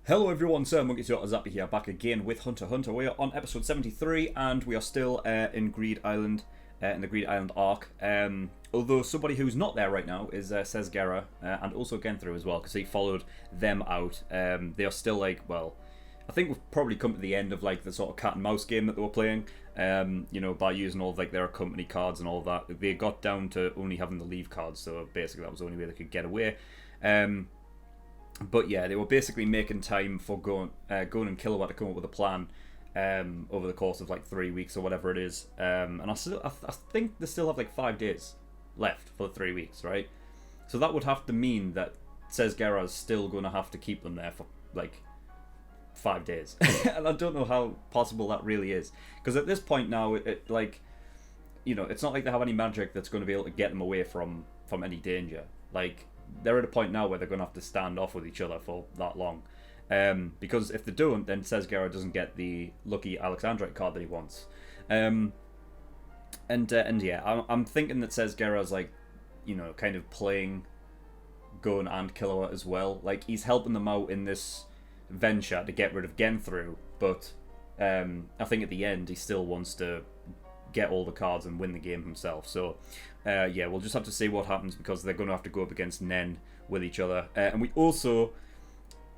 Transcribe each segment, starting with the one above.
Hello everyone, SirMonkeySuit Zappy here, back again with Hunter x Hunter. We are on episode 73 and we are still in Greed Island, in the Greed Island arc. Although somebody who's not there right now is Sezgera and also Genthru as well, because he followed them out. They are still well, I think we've probably come to the end of the sort of cat and mouse game that they were playing. By using all of their company cards and all that. They got down to only having the leave cards, so basically that was the only way they could get away. But yeah, they were basically making time for Gon and Killua to come up with a plan over the course of 3 weeks or whatever it is. And I think they still have 5 days left for the 3 weeks, right? So that would have to mean that Sezgera is still going to have to keep them there for 5 days. And I don't know how possible that really is, because at this point now it's not like they have any magic that's going to be able to get them away from any danger. They're at a point now where they're going to have to stand off with each other for that long. Because if they don't, then Sezgera doesn't get the lucky Alexandrite card that he wants. And yeah, I'm thinking that Sezgera's kind of playing Gon and Killua as well. He's helping them out in this venture to get rid of Genthru, but I think at the end he still wants to get all the cards and win the game himself. So yeah, we'll just have to see what happens, because they're going to have to go up against Nen with each other. And we also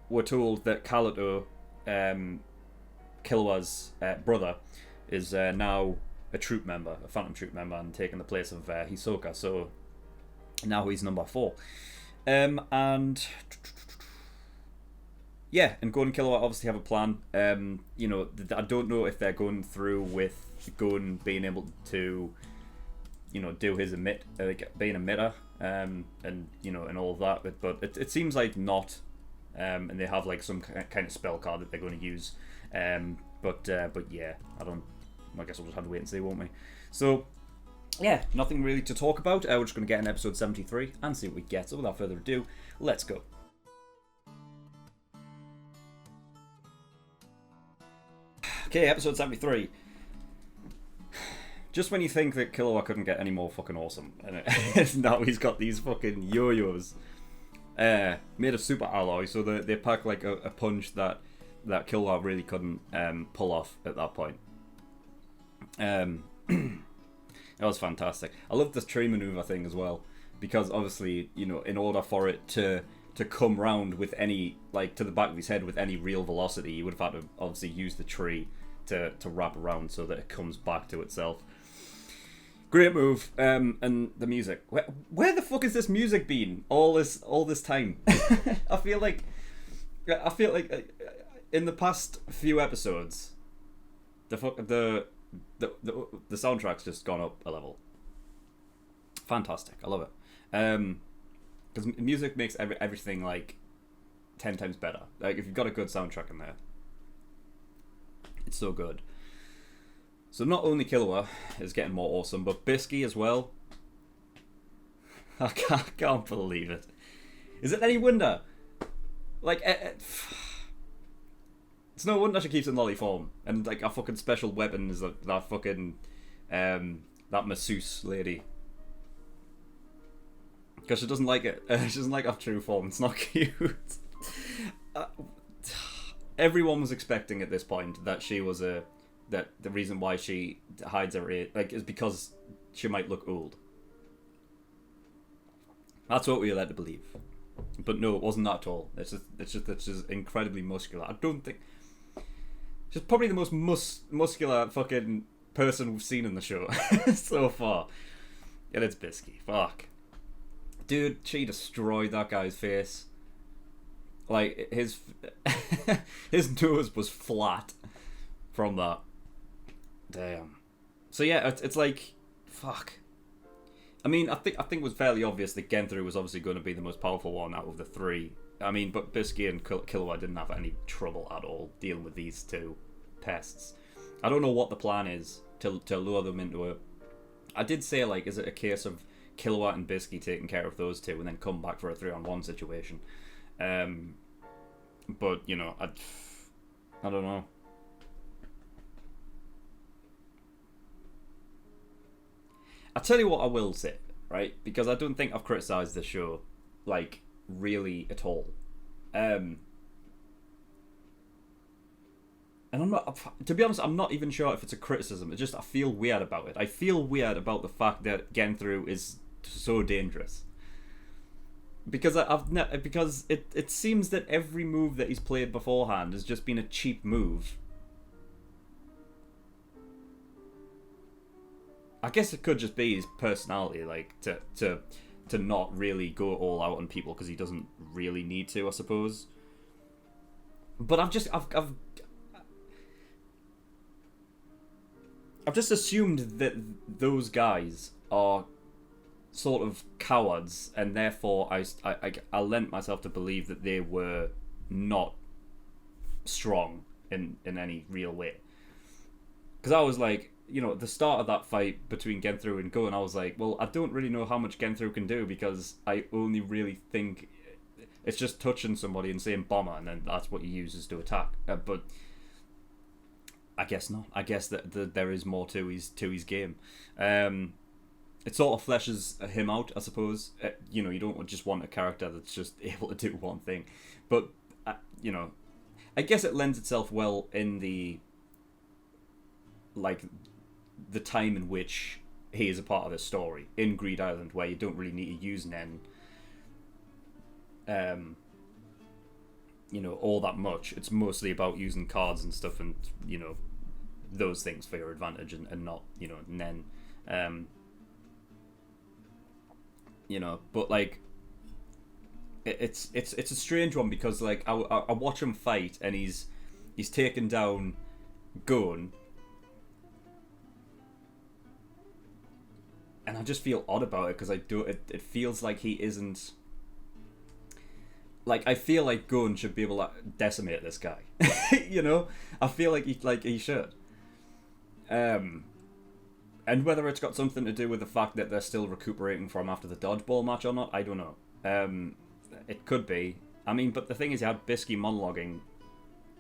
were told that Kalato, Killua's brother, is now a troop member, a phantom troop member, and taking the place of Hisoka. So now he's number 4. And yeah, and Gon and Killua obviously have a plan. I don't know if they're going through with Gon being able to, do his being a emitter, and all of that. But it seems like not, and they have some kind of spell card that they're going to use. But yeah, I guess we'll just have to wait and see, won't we? So yeah, nothing really to talk about. We're just going to get in episode 73 and see what we get. So without further ado, let's go. Okay, episode 73. Just when you think that Killua couldn't get any more fucking awesome, and now he's got these fucking yo-yos made of super alloy, so they pack a punch that Killua really couldn't pull off at that point. That was fantastic. I love this tree maneuver thing as well, because obviously, in order for it to come round with any, to the back of his head with any real velocity, you would have had to obviously use the tree to wrap around so that it comes back to itself. Great move. And the music. Where the fuck has this music been all this time? I feel like in the past few episodes, the soundtrack's just gone up a level. Fantastic. I love it. Because music makes everything 10 times better. If you've got a good soundtrack in there, it's so good. So not only Killua is getting more awesome, but Bisky as well. I can't believe it. Is it any wonder? It's no wonder she keeps in lolly form, and our fucking special weapon is that fucking that masseuse lady. Because she doesn't like it. She doesn't like our true form. It's not cute. Everyone was expecting at this point that she was that the reason why she hides her age is because she might look old. That's what we were led to believe. But no, it wasn't that at all. It's just that she's incredibly muscular. I don't think she's probably the most muscular fucking person we've seen in the show so far. And it's Bisky. Fuck. Dude, she destroyed that guy's face. His his nose was flat from that. Damn. So yeah, it's fuck. I mean, I think it was fairly obvious that Genthru was obviously going to be the most powerful one out of the 3. I mean, but Bisky and Killua didn't have any trouble at all dealing with these 2 pests. I don't know what the plan is to lure them into a... I did say, is it a case of Killua and Bisky taking care of those 2 and then come back for a 3-on-1 situation? But, I don't know. I tell you what I will say, right? Because I don't think I've criticised the show, really, at all. And I'm not, to be honest, I'm not even sure if it's a criticism. It's just I feel weird about it. I feel weird about the fact that Genthru is so dangerous. Because because it seems that every move that he's played beforehand has just been a cheap move. I guess it could just be his personality, like to not really go all out on people because he doesn't really need to, I suppose. But I've just assumed that those guys are sort of cowards, and therefore I lent myself to believe that they were not strong in any real way. Because I was like, at the start of that fight between Genthru and Gon, I was like, well, I don't really know how much Genthru can do because I only really think it's just touching somebody and saying bomber, and then that's what he uses to attack. But I guess not. I guess that there is more to his game. It sort of fleshes him out, I suppose. You don't just want a character that's just able to do one thing. But, I guess it lends itself well in the time in which he is a part of the story. In Greed Island, where you don't really need to use Nen, all that much. It's mostly about using cards and stuff and, those things for your advantage and not, Nen. But it's a strange one because I watch him fight and he's taken down Gon, and I just feel odd about it because it feels like he isn't. I feel like Gon should be able to decimate this guy. I feel like he should. And whether it's got something to do with the fact that they're still recuperating from after the dodgeball match or not, I don't know. It could be. I mean, but the thing is, you had Bisky monologuing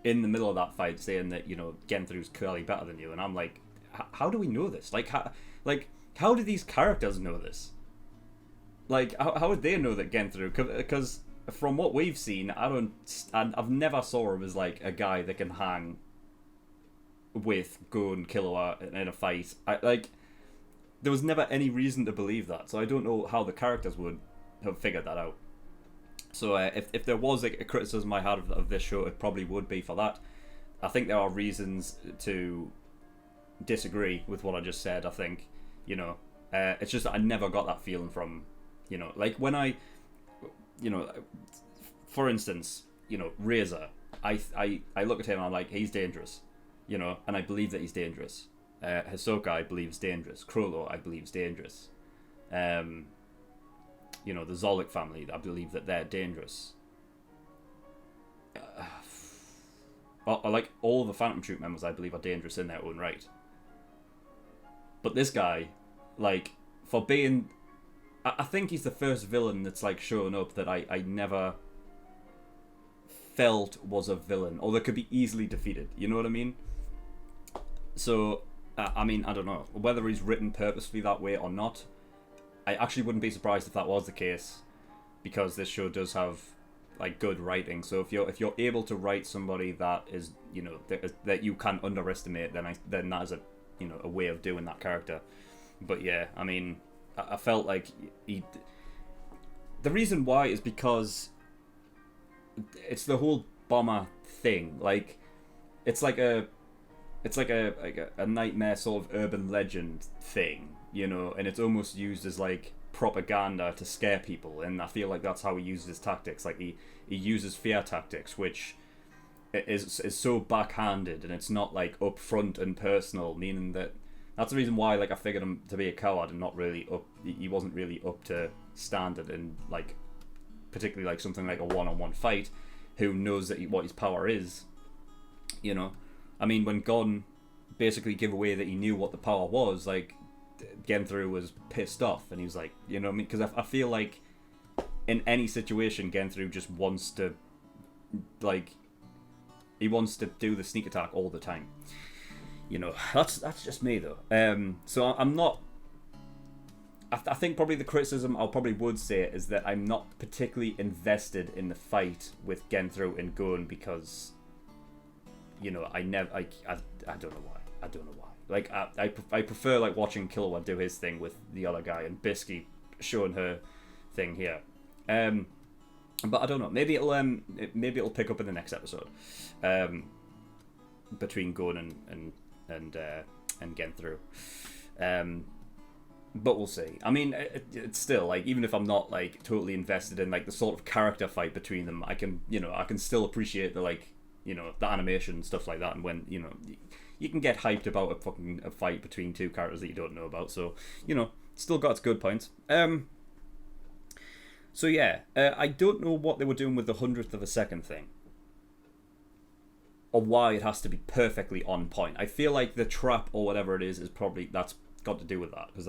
in the middle of that fight, saying that Genthru's clearly better than you, and I'm like, how do we know this? How do these characters know this? How would they know that Genthru? Because from what we've seen, I've never saw him as a guy that can hang with Gon Killua in a fight. There was never any reason to believe that, so I don't know how the characters would have figured that out. So if there was a criticism I had of this show, it probably would be for that. I think there are reasons to disagree with what I just said. I think it's just that I never got that feeling from when I for instance Razor, I look at him and I'm like, he's dangerous, and I believe that he's dangerous. Hisoka, I believe, is dangerous. Krollo, I believe, is dangerous. The Zolik family, I believe that they're dangerous. All the Phantom Troop members, I believe, are dangerous in their own right. But this guy, for being... I think he's the first villain that's, showing up that I never felt was a villain, or that could be easily defeated. You know what I mean? So... I don't know whether he's written purposefully that way or not. I actually wouldn't be surprised if that was the case, because this show does have good writing. So if you're able to write somebody that is that you can underestimate, then that is a way of doing that character. But yeah, I felt like the reason why is because it's the whole bomber thing. It's like a nightmare sort of urban legend thing, and it's almost used as propaganda to scare people, and I feel like that's how he uses his tactics. He uses fear tactics, which is so backhanded, and it's not upfront and personal, meaning that's the reason why I figured him to be a coward and not really he wasn't really up to standard in particularly something like a one-on-one fight. Who knows what his power is, when Gon basically gave away that he knew what the power was, Genthru was pissed off, and he was like, because I feel like in any situation, Genthru just wants to, he wants to do the sneak attack all the time. That's just me though. So I'm not. I think probably the criticism I probably would say is that I'm not particularly invested in the fight with Genthru and Gon because I never, I don't know why. I don't know why. Like, I prefer, like, watching Killua do his thing with the other guy and Bisky showing her thing here. But I don't know. Maybe it'll pick up in the next episode. Between Gon and Genthru. But we'll see. I mean, it's still, like, even if I'm not, like, totally invested in, like, the sort of character fight between them, I can still appreciate the, like, the animation and stuff like that. And when, you can get hyped about a fight between two characters that you don't know about. So, still got its good points. So yeah, I don't know what they were doing with the 100th of a second thing. Or why it has to be perfectly on point. I feel like the trap or whatever it is probably, that's got to do with that, because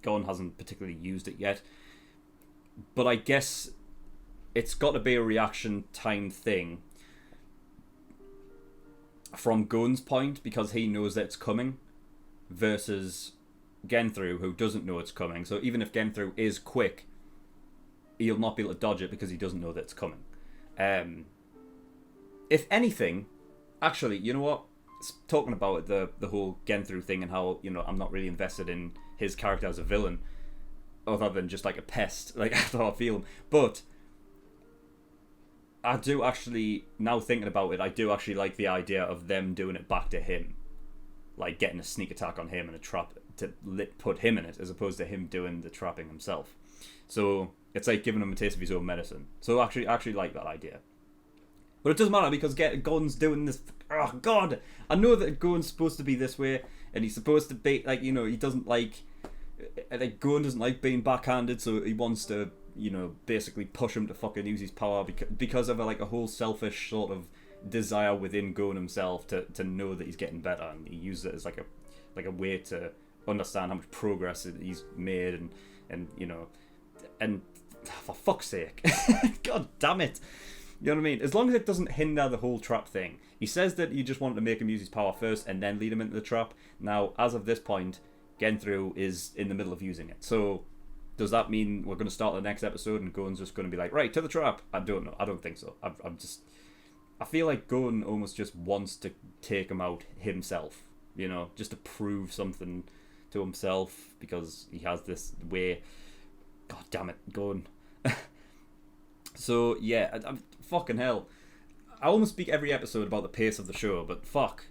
Gon hasn't particularly used it yet. But I guess it's got to be a reaction time thing from Gon's point, because he knows that it's coming, versus Genthru, who doesn't know it's coming. So even if Genthru is quick, he'll not be able to dodge it because he doesn't know that it's coming. If anything, actually, you know what? Talking about the whole Genthru thing and how, I'm not really invested in his character as a villain, other than just like a pest, like after I feel him. But I do actually, now thinking about it, I do actually like the idea of them doing it back to him, like getting a sneak attack on him and a trap to put him in it, as opposed to him doing the trapping himself. So it's like giving him a taste of his own medicine. So I actually like that idea. But it doesn't matter, because Gon's doing this. Oh God, I know that Gon's supposed to be this way, and he's supposed to be like, he doesn't like Gon doesn't like being backhanded, so he wants to, basically push him to fucking use his power because of a whole selfish sort of desire within Gon himself to know that he's getting better, and he uses it as like a way to understand how much progress he's made, and for fuck's sake, God damn it. You know what I mean? As long as it doesn't hinder the whole trap thing. He says that you just want to make him use his power first and then lead him into the trap. Now, as of this point, Genthru is in the middle of using it. So, does that mean we're going to start the next episode and Gon's just going to be like, right, to the trap? I don't know. I don't think so. I feel like Gon almost just wants to take him out himself. Just to prove something to himself, because he has this way. God damn it, Gon. So, yeah, I'm fucking hell. I almost speak every episode about the pace of the show, but fuck.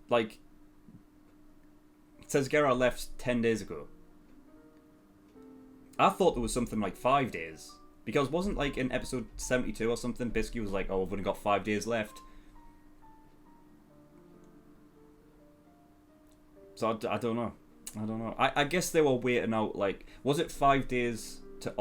Like, it says Gerard left 10 days ago. I thought there was something like 5 days. Because wasn't like in episode 72 or something, Bisky was like, oh, we've only got 5 days left. So I don't know. I guess they were waiting out, like, was it 5 days till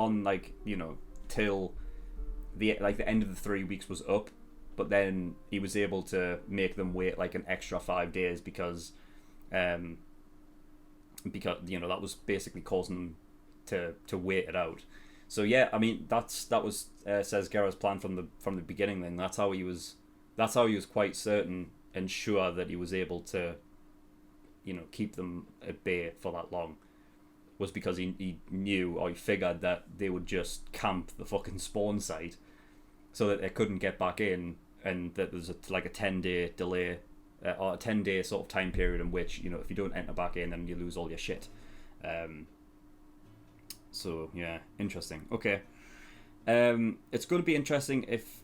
the end of the 3 weeks was up, but then he was able to make them wait like an extra 5 days because that was basically causing them to wait it out. So yeah, I mean that was says Gerard's plan from the beginning. Then that's how he was quite certain and sure that he was able to keep them at bay for that long, was because he knew, or he figured, that they would just camp the fucking spawn site so that they couldn't get back in, and that there's a 10-day delay or a 10-day sort of time period in which, if you don't enter back in, then you lose all your shit. So yeah, interesting. Okay. It's going to be interesting if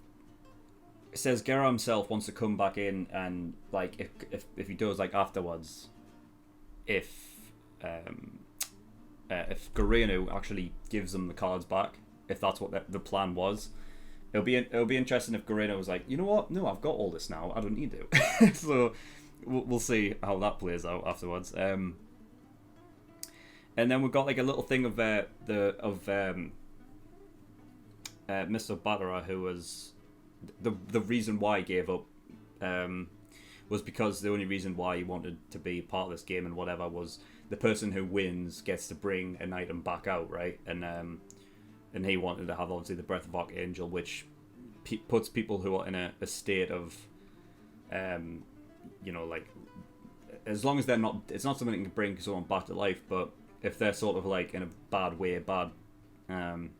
it says Gerard himself wants to come back in, and like if he does, like afterwards, if Gareno actually gives them the cards back, if that's what the plan was. It'll be interesting if Gareno was like, you know what? No, I've got all this now. I don't need to. So we'll see how that plays out afterwards. And then we've got like a little thing of Mr. Batterer, who was the reason why he gave up. Was because the only reason why he wanted to be part of this game and whatever was the person who wins gets to bring an item back out, right? And he wanted to have, obviously, the Breath of Archangel, which puts people who are in a state of, like, as long as they're not, it's not something that can bring someone back to life, but if they're sort of like in a bad way, then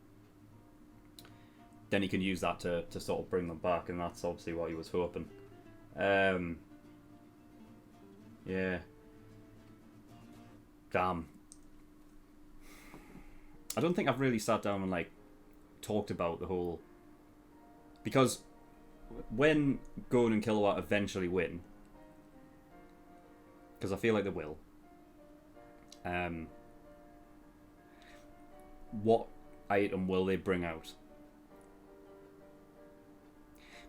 he can use that to sort of bring them back, and that's obviously what he was hoping. Yeah. Damn. I don't think I've really sat down and like talked about the whole, because when Gon and Kilowatt eventually win, because I feel like they will, what item will they bring out?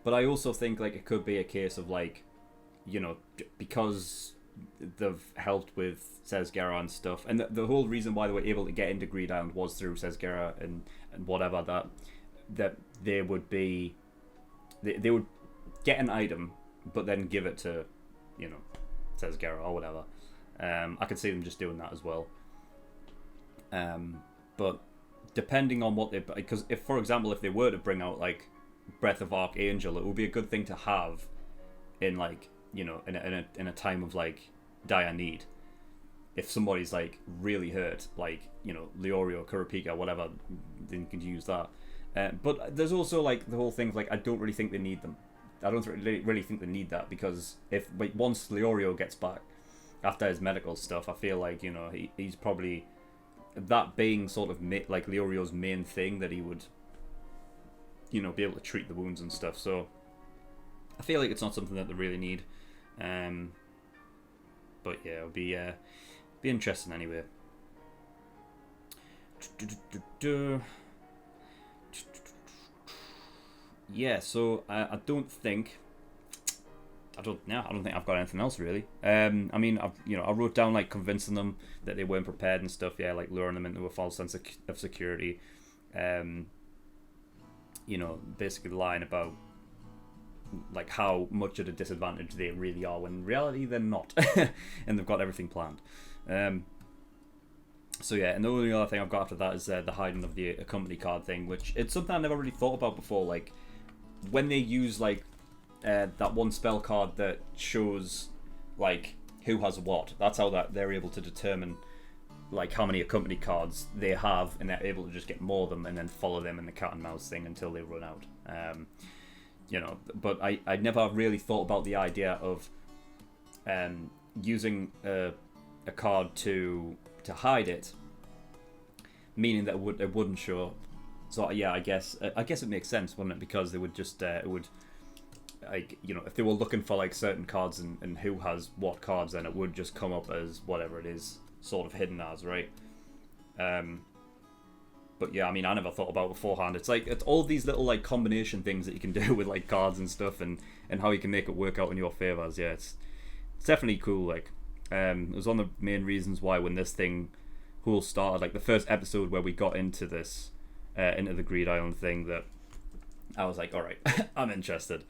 But I also think like it could be a case of like, you know, because they've helped with Sesgera and stuff, and the whole reason why they were able to get into Greed Island was through Sesgera and whatever, that they would be, they would get an item but then give it to, you know, Sesgera or whatever. I could see them just doing that as well. But depending on what they, because if, for example, if they were to bring out like Breath of Archangel, it would be a good thing to have in like, you know, in a time of like dire need. If somebody's like really hurt, like, you know, Leorio, Kurapika, whatever, then you could use that. But there's also like the whole thing of like, I don't really think they need them. I don't really think they need that, because if once Leorio gets back after his medical stuff, I feel like, you know, he's probably, that being sort of like Leorio's main thing, that he would, you know, be able to treat the wounds and stuff. So I feel like it's not something that they really need. But yeah, it'll be interesting anyway. Yeah, so I don't think I've got anything else really. I mean, I wrote down like convincing them that they weren't prepared and stuff. Yeah, like luring them into a false sense of security. You know, basically lying about like how much at a disadvantage they really are, when in reality they're not, and they've got everything planned. So yeah, and the only other thing I've got after that is the hiding of the accompany card thing, which it's something I never really thought about before. Like when they use like that one spell card that shows like who has what, that's how they're able to determine like how many accompany cards they have, and they're able to just get more of them and then follow them in the cat and mouse thing until they run out. You know, but I never really thought about the idea of using a card to hide it, meaning that it wouldn't show. So yeah, I guess it makes sense, wouldn't it? Because they would just it would, like, you know, if they were looking for like certain cards and who has what cards, then it would just come up as whatever it is sort of hidden as, right? But yeah, I mean, I never thought about beforehand. It's like, it's all these little like combination things that you can do with like cards and stuff, and how you can make it work out in your favors. Yeah, it's definitely cool. Like, it was one of the main reasons why when this thing whole started, like the first episode where we got into this, into the Greed Island thing, that I was like, all right, I'm interested.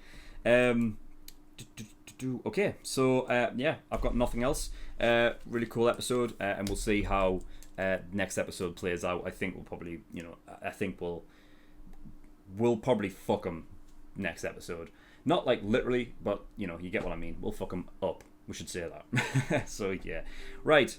Okay, so yeah, I've got nothing else. Really cool episode, and we'll see how next episode plays out. I think we'll probably, you know, we'll probably fuck them next episode. Not like literally, but you know, you get what I mean. We'll fuck them up. We should say that. So yeah, right.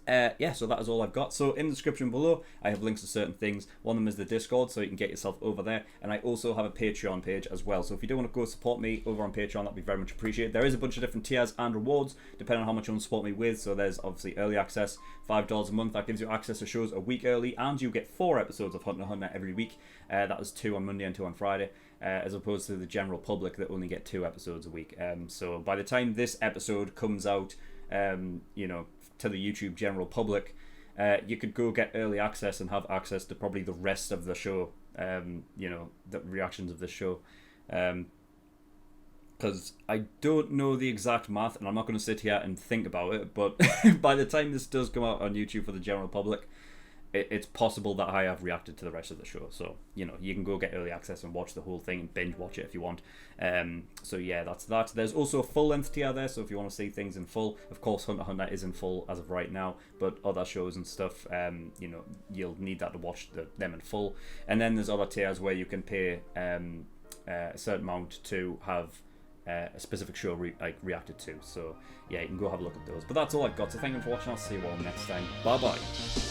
Yeah, so that is all I've got. So in the description below, I have links to certain things. One of them is the Discord, so you can get yourself over there. And I also have a Patreon page as well. So if you do want to go support me over on Patreon, that'd be very much appreciated. There is a bunch of different tiers and rewards, depending on how much you want to support me with. So there's obviously early access, $5 a month. That gives you access to shows a week early, and you get 4 episodes of Hunter x Hunter every week. That is 2 on Monday and 2 on Friday. As opposed to the general public that only get 2 episodes a week. So by the time this episode comes out, you know, to the YouTube general public, you could go get early access and have access to probably the rest of the show, you know, the reactions of the show. Because I don't know the exact math, and I'm not going to sit here and think about it, but by the time this does come out on YouTube for the general public, it's possible that I have reacted to the rest of the show. So, you know, you can go get early access and watch the whole thing and binge watch it if you want. So yeah, that's that. There's also a full length tier there, so if you want to see things in full, of course Hunter x Hunter is in full as of right now, but other shows and stuff, you know, you'll need that to watch them in full. And then there's other tiers where you can pay a certain amount to have a specific show reacted to. So yeah, you can go have a look at those. But that's all I've got, so thank you for watching. I'll see you all next time. Bye bye.